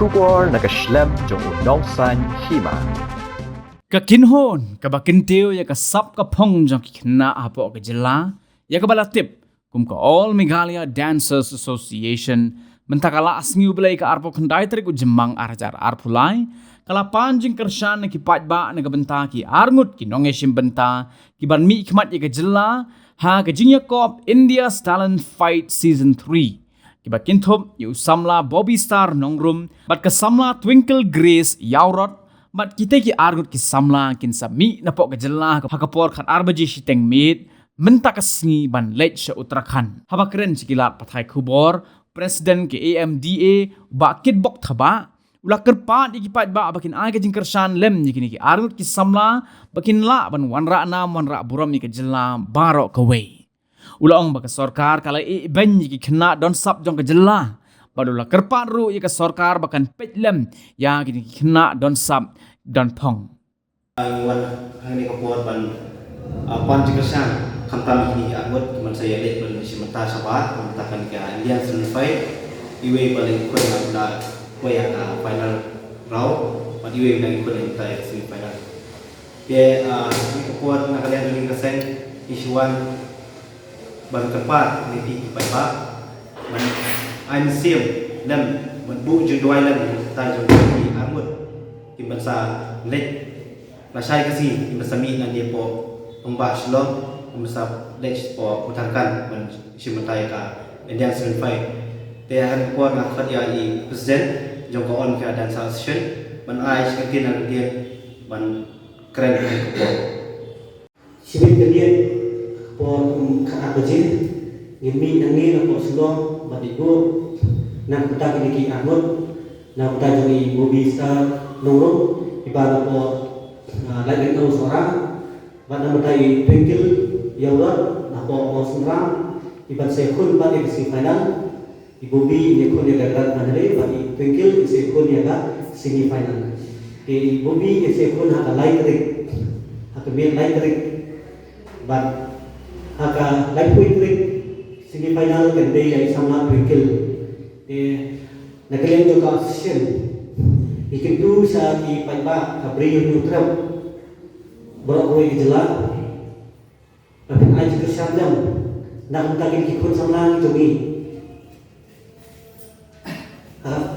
Kubor nakaslem jong unongsan hima. Kakinhon, kabakintiw ya kasap kapong jong kikna apo kajela, ya kabalatip, kum ka All Meghalaya Dancers Association, mentakala asngiu belai ka arpo kendai teri ku jemang arajar arpulai, kalapan jing kersyan na kipatba na kabenta ki arngut ki nongesim benta, ki ban mi ikmat ya kajela, ha kajingya kop India's Talent Fight Season 3. Kiba kintop yu samla Bobby Star nongrum, bat kasamla Twinkle Grace yaurot, bat kita ki argut ki samla kin sami napok kajela hakapor khat arbaji shiteng meet, mentak kasngi ban late sa Uttarakhand. Haba keren sikilat pathai kubor, Presiden ke AMDA, bakit bok thaba, ula kerpat ikipat ba bakin ay kajing kersan lem yikini ki argut ki samla, bakin la ban wanra anam wanra buram ni kajela barok kaway. Ulaong baka sorkar kala ben yiki kena don sap jong kajela. Badula kerpat ru yika sorkar bakan petlem ya kini kena don sap don pong. Wan hang ni kapor ban pan jikesan kamtam kini angot man saya lek ban simata sabat mentakan ke Indian selesai iwe paling kuat na kuya ka final round pat iwe lagi kuat ta semi final. Ye ni kapor na kalian dulu kesen isuan ban kerpat ni ti pa ban I'm sim dan bu je doi lan ta jo ni angut ki bangsa lek la sai kasi ki bangsa mi nan dia po pemba shlom bangsa lek po utarkan ban simatai ka Indian selfai te han ko na khat ya I present jong ko on ka dan session ban ai sekin nan dia ban keren ko sibit dia po khat bajin ngimi nang ni po shlom badigo nang kita kini angut nang kita jadi Bobby Star nongro ibarat po lagi tahu seorang pada mentai Twinkle yaudar napo mau semrang ibarat sekun pada isi final di Bobby ini kun dia gagal mandiri pada Twinkle isi kun dia gak semi final di Bobby isi kun haka light rig haka main light rig bat haka light point rig semi final kan dia sama Twinkle nakalian jo ka session ikin tu sa ki paiba kabri yu trap borok kowe jela tapi aji kesyandam nak mutakin ki kun samlang jogi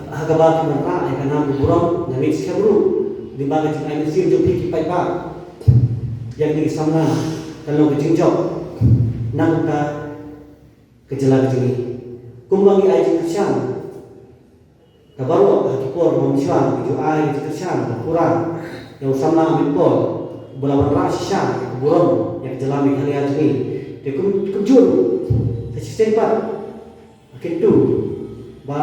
hagabat menra ai kana burong nami skabru di baga jin ai sim jo ki paiba yang di samlang kalau ke jingjok nak ka kejela jogi kumbang ai kesyandam kabaru hakipor manusia itu ai kesan kurang yang sama amipor belawan rasya buron yang jalami kalian ini dia kujur sesisten pat akhir tu ba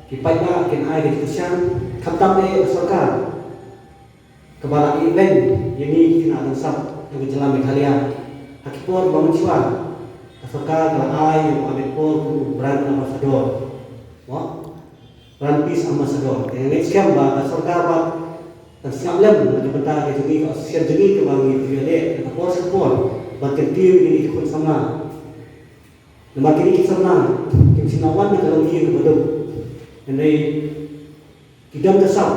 kipai ba akhir ai kesan khatam de sarkar kebala event ini kena ansap yang jalami kalian hakipor manusia sarkar kalau ai amipor brand ambassador wah Ranpis Ambassador. Yang next camp ba sarkar ba tan siaplem na benta ke jegi asosian jegi ke bangi tiade ke por support ba ke tiu ini ikut sama. Nama kini kita sama ke sinawan ke kalau dia ke bodoh. Ini kita kesal.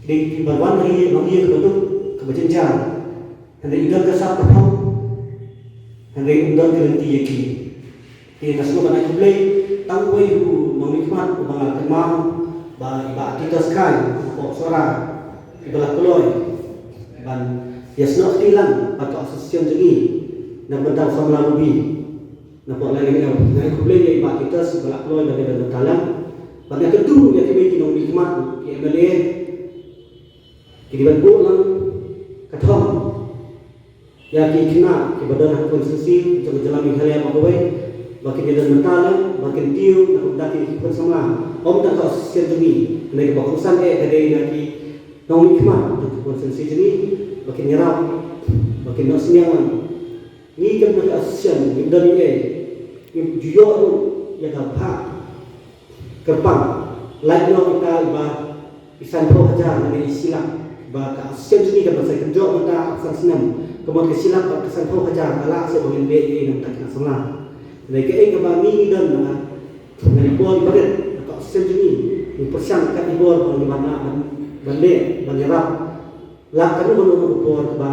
Di barwan lagi ke bodoh ke berjenjang. Ini idam kesal pertama. Ini undang ke nanti yaki. Ini kasih ba nak play tangway hu memikmat ubangal kemam ba kita sekai pokok suara ibalah keloy ban yasno tilang atau asosiasi jengi dan bentang samla rubi nampak lagi ngai kublai ya ba kita sebelah keloy dari bentalang ban yang kedua ya kibiki nong mikmat ki MLA kidiban bulang kathom ya ki kina ki badan konstitusi untuk jalan Meghalaya Magawai makin dia mentalang makin tiu nak daki ikut sama om tak kau sendiri mereka bakusan dari lagi nong hikmah untuk konsensi ini makin nyerap makin nak senyaman ni kan mereka asosian dari yang jujur yang dapat kerpang lain lo kita bah isan pro aja dengan istilah bah asosian ini kan pasal kerja kita asal senam kemudian kesilang kesan pro aja kalau saya boleh BE yang tak kena senang. Mereka ingin kami dan dari Puan Barat atau asisten ini persiang kat ibor di mana balik banirap lah kan belum upor ba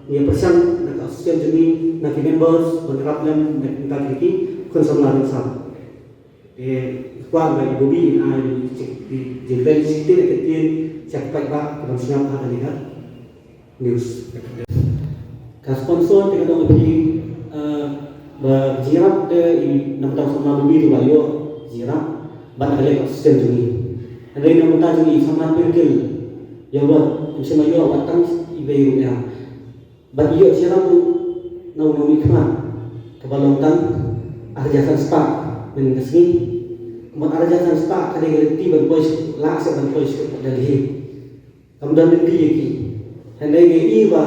ni persiang nak asosiasi jeni nak members banirap dalam nak kita kun sama sama qua ngày bố bị ai chỉ lên tiết cái tiên chặt bạch bạc làm sao hả này hết news các sponsor thì kadang di berjirap di 6 tahun sebelum bumi tu bayo jirap ban kali sistem juni ada yang minta juni sama pergil ya buat mesti mayo watang ibe ya ban iyo jirap nau ikmat kebalontan arjasan spa dan kesini kemudian arjasan spa kadang ganti ban boys laksa ban boys dari kemudian nanti yaki hendai ngai iwa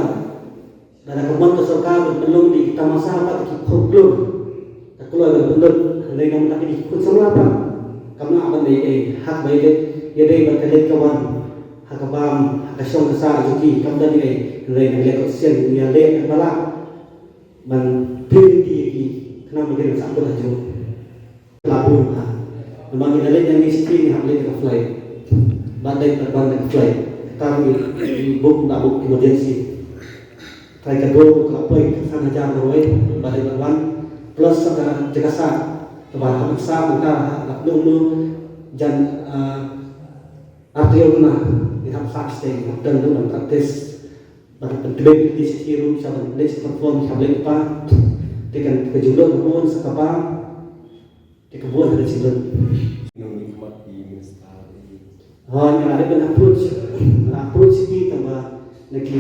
dan kemudian keserka belum di tamasa apa ki koklur tak keluar betul hendai kamu tak di ikut semua apa kamu akan dai hak baik ya dai berkait kawan hak abam hak syong kesa juki kamu dan dai hendai ngai ko sen ya le bala ban pilih ki kenapa kita sampai haju labu ha memang kita lihat yang di sini hak le ke flight bandai terbang ke flight kami book tak book emergency try kedua kelapoi sana jam roy balik lawan plus ada jekasa kebahan besar kita nak dulu jan artikel guna di hak stay dan dulu praktis pada penting di situ sama les perform sampai apa dengan kejuluk pun sekapa di kebun ada cilun oh yang ada pun approach ini tambah lagi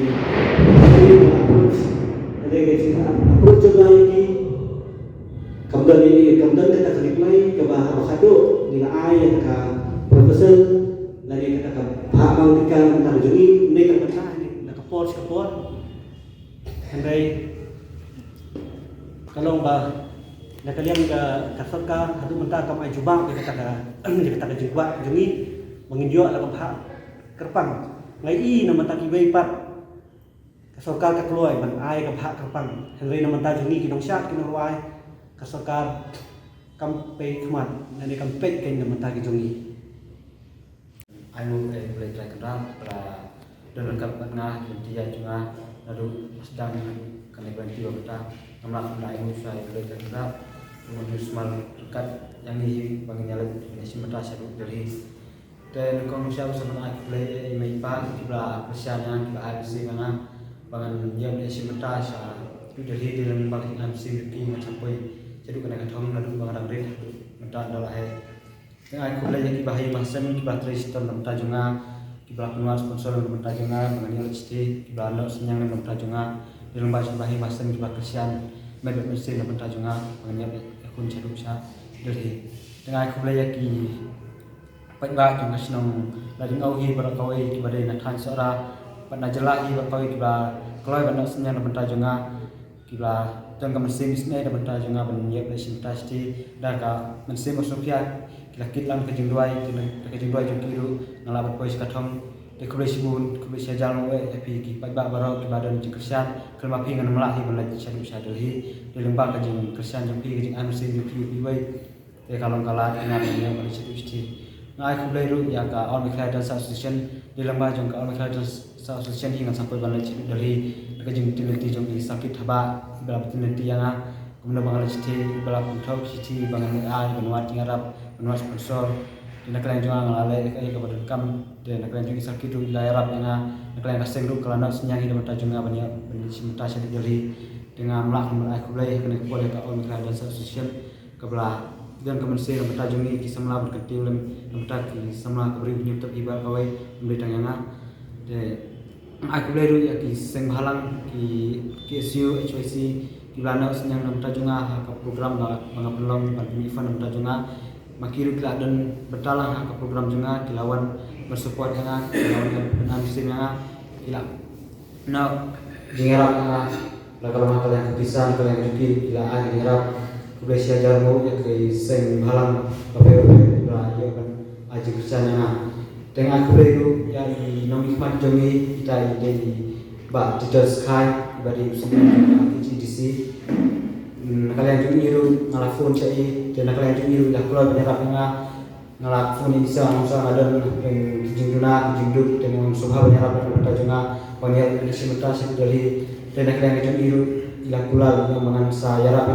ada approach juga lagi kemudian kita reply ke bahasa kado nilai ayat ke profesor lagi kata ke pak mengatakan antara juni mereka berkata ini nak kapor hendai kalau nak kalian ke kasorka hadu mentah kam ajubang kita kata jubah jungi menginjau lah pak kerpang ngai i nama tak kibai pat kasorka ka keluai ban ai ka pak kerpang hendai nama tak jungi kinong syat kinong ruai kasorka kampe khmat nani kampe kain nama tak jungi ai mau boleh try kerang pada dan lengkap tengah dia juga lalu sedang kena berhenti kita nampak naik saya boleh try kerang menuju semal dekat yang ini bagi nyala ini sementara saya dari dan kalau siapa sebenarnya boleh imeipa kita persiapan kita ABC mana bangan yang ini sementara saya dari dalam bagi ABC ini sampai jadi kena ketemu lalu bangan red mentah adalah dengan aku boleh jadi bahaya masam kita sistem mentah juga kita penuh sponsor mentah juga bangan logistik kita anak senyang mentah juga dalam bahaya masam kita kesian medok mesin mentah juga bangan kun charu cha dari dengan aku boleh jadi pada juga senang lagi ngauhi berakawai di badai nak kan seorang pada jelahi berakawai kita kalau pada senyang mentah juga kita dan mesin bisnes dan mentah juga banyak mesin pasti dan mesin masuknya kita kitlan kejengduai jengkiru ngalap pois katong dekorasi kebersihan jalan epi pada baru di badan kersian kelma pingan melahi melaju cari sadari di lembah kejeng kersian jengpi kejeng anusin jengpi piwai kalau kalah dengan yang pada cari mesti ngai kublai ru yang ka all mekhlai dan association di lembah jeng ka all mekhlai dan association hingga sampai balai cari dari kejeng tinenti jeng sakit haba berapa tinenti yang kemudian bangal citi berapa thau citi bangal ai benua tingarap benua sponsor di negara yang juga ngalai kepada kam di negara yang juga sakit di daerah yang negara yang kasih lu kalau nak senyang hidup kita juga banyak sementara saya dari dengan melakukan aku boleh kena boleh ke orang negara dan sosial kebelah dan kementerian kita juga kisah melakukan ketil dan kita kisah melakukan beri penyutup ibarat kawai memberi tangan de aku boleh ru ya kisah halang KSU HYC di belanda senyang kita juga program mengapelong pandemi event kita juga makiru kita dan bertalang ke program juga dilawan bersupport dengan dilawan dengan musim yang gila now jengerap kalau mahal yang kepisan kalau yang rugi gila jengerap kebesia jarmu ya ke seng halang kapero lah ya kan aji kesannya dengan aku itu ya di nomikmat jomi kita di ba digital sky bari semua HDC kalian juga niru ngalafon cai dan kalian juga niru dah keluar penyerap dengan ngelak phone ini sama ada yang jingduna jingduk dengan subha menyerap dan berkata juga banyak dari simetasi dari kalian itu iru ilang kula yang mengan saya rap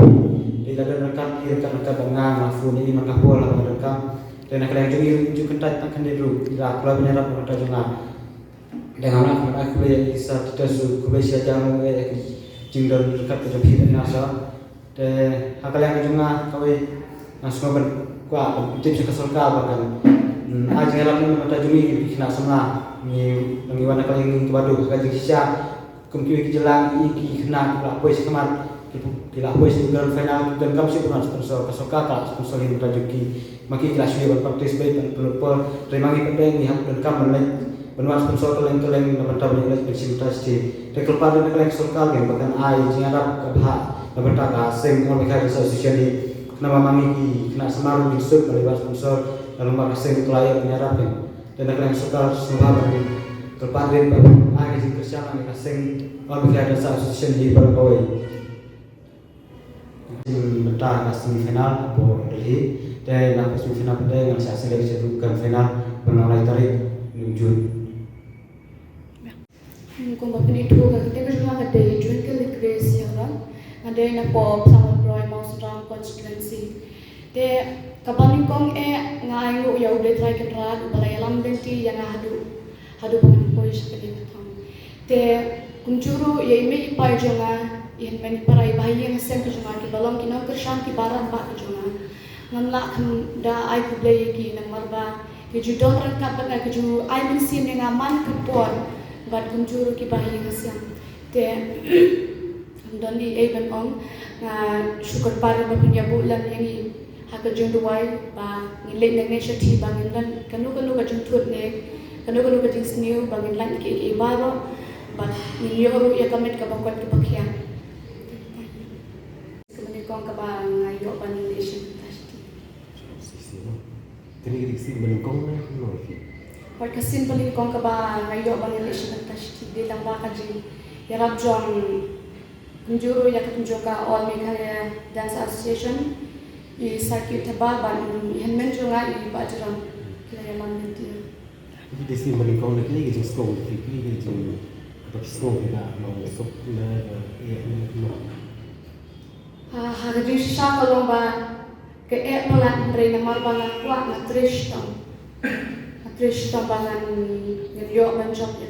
di dalam rekan rekan dengan phone ini maka pola mereka dan kalian itu iru itu kentat akan dulu ilang kula menyerap dan berkata juga dengan aku yang bisa tidak su kubesi jamu jingdul dekat ke jepit nasa de hakalian juga kau langsung kuat tips ke surga bahkan aja ngelam mata jumi kena semla ni ngiwana kali ngi waduh kaji sisa kumki jelang iki kena kula pois kemat kila pois di grand final dan kamu sih pernah sponsor ke surga sponsor yang tajuki maki kelas we participate dan pelopor remangi pedeng ni hak dan kam benua sponsor keleng mata beli spesialitas di tekelpar dan keleng surga yang bahkan ai jingarap ke hak mata ka sing on mereka association di nama mami kena semaru disut melewat sponsor lalu makasih klien menyerapin dan akan suka semua bagi terpandang bagi si kerjaan yang kasing mami ada association di Bangkoi betah ke semifinal atau Delhi dan nak semifinal pada yang saya seleksi itu ke final penolak tarik menuju kung itu kita berjuang ada jual ke Grace ya kan ada yang pop sama Roy Mouse Round constituency de kabaning kong ngai ngu ya udah try kenrat balai alam denti yang hadu bangan pois ke dia tang de kuncuru ya ime ipai jonga yen men parai bayi yang sen ke jonga ki balong ki no kersan ki baran ba ke jonga ngamla da ai ku play ki nang marba ke ju don rangkap ba ke ju ai min sim yang aman ke por bat kuncuru ki bayi yang sen de doni ben ong syukur para punya bulan yang haka jung duai ba ngilek nang nation ba ngan kanu ka jung tut ne kanu ka jing sniu ba ngan lan ki baro ba ni yoru ya kamet ka bangkot ke bakhian kemudian kong ka ba ngayo ba ni nation tasti Tadi kita menungkong no Wai kasin paling kong ka ba ngayo ba ni nation tasti di lang ba ka jing yarab jong kunjuru ya ketunjuka All Meghalaya Dance Association i sakit teba ban henmen jonga i bajram kaya man dia di sini menungkong lagi kita sekolah kita kita sekolah kita mau masuk na ha jadi sha kalau ba ke nolan reina marbana kwa na trishtam bangan yo banjok ya